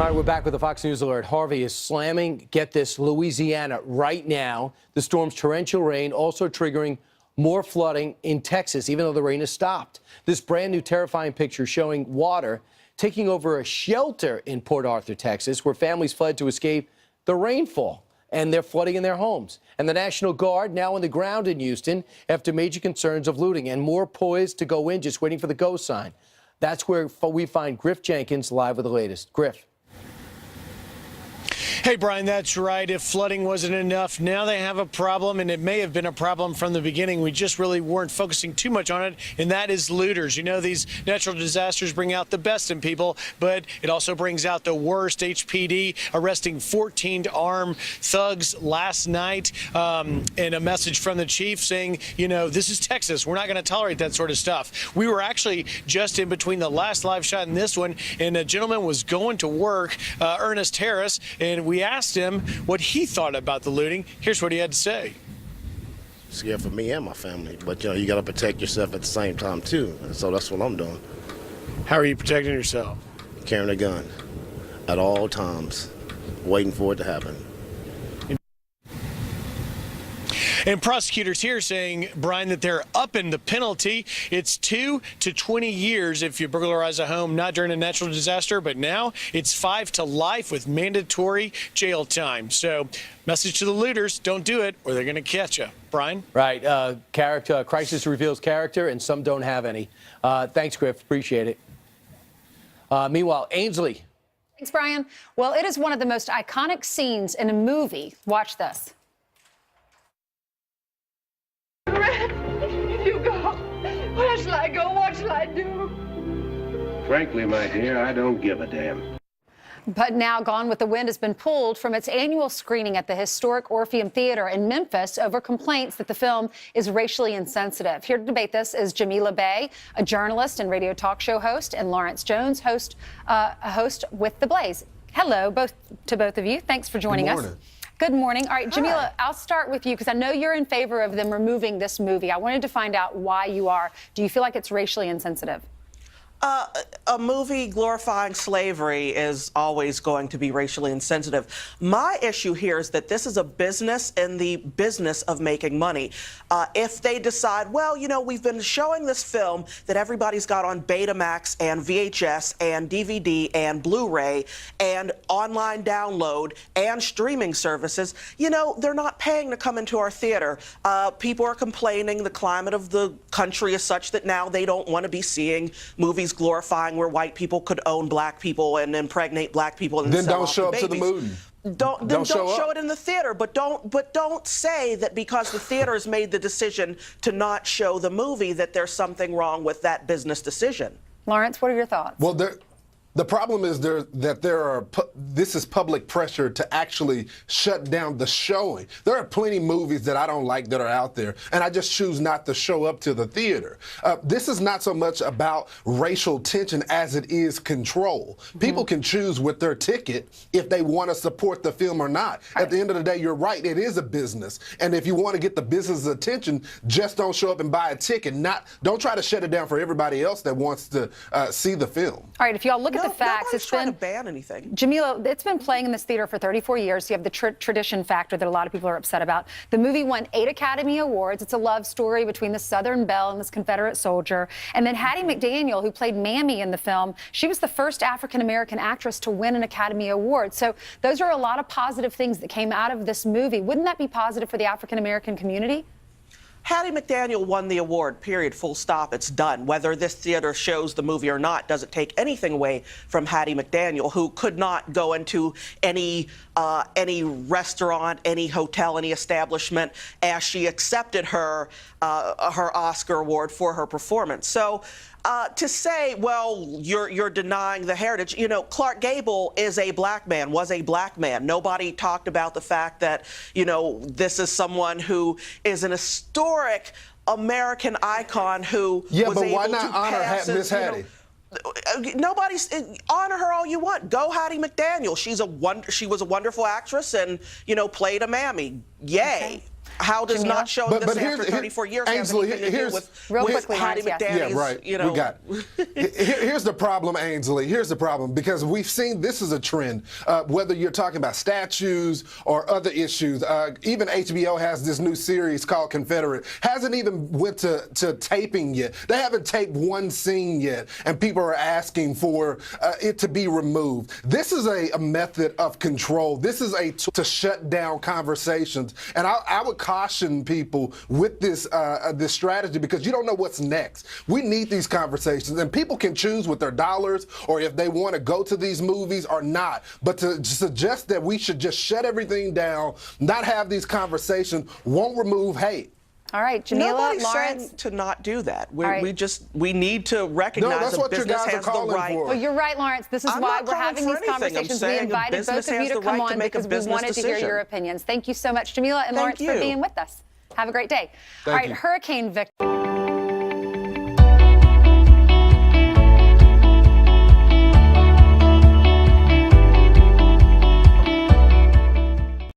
All right, we're back with the Fox News Alert. Harvey is slamming, get this, Louisiana right now. The storm's torrential rain also triggering more flooding in Texas, even though the rain has stopped. This brand new terrifying picture showing water taking over a shelter in Port Arthur, Texas, where families fled to escape the rainfall, and they're flooding in their homes. And the National Guard now on the ground in Houston after major concerns of looting, and more poised to go in, just waiting for the go sign. That's where we find Griff Jenkins live with the latest. Griff. Hey, Brian, that's right. If flooding wasn't enough, now they have a problem, and it may have been a problem from the beginning. We just really weren't focusing too much on it, and that is looters. You know, these natural disasters bring out the best in people, but it also brings out the worst. HPD arresting 14 armed thugs last night, and a message from the chief saying, you know, this is Texas. We're not going to tolerate that sort of stuff. We were actually just in between the last live shot and this one, and a gentleman was going to work, Ernest Harris, and we asked him what he thought about the looting. Here's what he had to say. Scared for me and my family, but you know, you got to protect yourself at the same time too, and so that's what I'm doing. How are you protecting yourself? Carrying a gun at all times, waiting for it to happen. And prosecutors here saying, Brian, that they're upping the penalty. It's 2 to 20 years if you burglarize a home, not during a natural disaster, but now it's 5 to life with mandatory jail time. So message to the looters, don't do it or they're going to catch you. Brian? Right. Crisis reveals character, and some don't have any. Thanks, Griff. Appreciate it. Meanwhile, Ainsley. Thanks, Brian. Well, it is one of the most iconic scenes in a movie. Watch this. You go. Where shall I go? What shall I do? Frankly, my dear, I don't give a damn. But now Gone with the Wind has been pulled from its annual screening at the historic Orpheum Theater in Memphis over complaints that the film is racially insensitive. Here to debate this is Jamila Bey, a journalist and radio talk show host, and Lawrence Jones, a host with The Blaze. Hello, both of you. Thanks for joining us. Good morning. All right, Jamila, I'll start with you because I know you're in favor of them removing this movie. I wanted to find out why you are. Do you feel like it's racially insensitive? A movie glorifying slavery is always going to be racially insensitive. My issue here is that this is a business in the business of making money. If they decide, well, you know, we've been showing this film that everybody's got on Betamax and VHS and DVD and Blu-ray and online download and streaming services, you know, they're not paying to come into our theater. People are complaining the climate of the country is such that now they don't want to be seeing movies glorifying where white people could own black people and impregnate black people and then sell don't off show the up to the babies. movie. Don't show it in the theater, but don't say that because the theater has made the decision to not show the movie that there's something wrong with that business decision. Lawrence, what are your thoughts? Well, the problem is this is public pressure to actually shut down the showing. There are plenty of movies that I don't like that are out there, and I just choose not to show up to the theater. This is not so much about racial tension as it is control. People can choose with their ticket if they want to support the film or not. At the end of the day, you're right, it is a business. And if you want to get the business attention, just don't show up and buy a ticket. Don't try to shut it down for everybody else that wants to see the film. All right, if y'all look at the facts, it's trying to ban anything. Jamila, it's been playing in this theater for 34 years. So you have the tradition factor that a lot of people are upset about. The movie won 8 Academy Awards. It's a love story between the Southern Belle and this Confederate soldier. And then Hattie McDaniel, who played Mammy in the film, she was the first African-American actress to win an Academy Award. So those are a lot of positive things that came out of this movie. Wouldn't that be positive for the African-American community? Hattie McDaniel won the award, period, full stop, it's done. Whether this theater shows the movie or not doesn't take anything away from Hattie McDaniel, who could not go into any restaurant, any hotel, any establishment as she accepted her Oscar award for her performance. So to say, well, you're denying the heritage, you know, Clark Gable is a black man, was a black man. Nobody talked about the fact that, you know, this is someone who is an historic American icon who was able to pass. Yeah, but why not honor Miss Hattie? Nobody's honor her all you want. Go Hattie McDaniel. She was a wonderful actress and, you know, played a Mammy. Yay. Okay. How does Jamila? not showing this after 34 years have Ainsley, anything to do with Real quickly, Hattie Lawrence, yes. McDaniels? Yeah, right. You know, We got it. Here's the problem, Ainsley. Here's the problem, because we've seen this is a trend. Whether you're talking about statues or other issues, even HBO has this new series called Confederate. Hasn't even went to taping yet. They haven't taped one scene yet, and people are asking for it to be removed. This is a method of control. This is a tool to shut down conversations, and I would caution people with this this strategy, because you don't know what's next. We need these conversations, and people can choose with their dollars or if they want to go to these movies or not. But to suggest that we should just shut everything down, not have these conversations, won't remove hate. All right, Jamila, Nobody's Lawrence. saying to not do that. right. We need to recognize that's a what your business guys are has the calling right. for. Well, you're right, Lawrence. This is I'm why not we're calling having for these anything. I'm conversations. We saying a invited both business of you has to the come right to on make a because we business wanted to hear decision. your opinions. Thank you so much, Jamila and Thank Lawrence, for you. being with us. Have a great day. All Thank right, you. Hurricane Victor.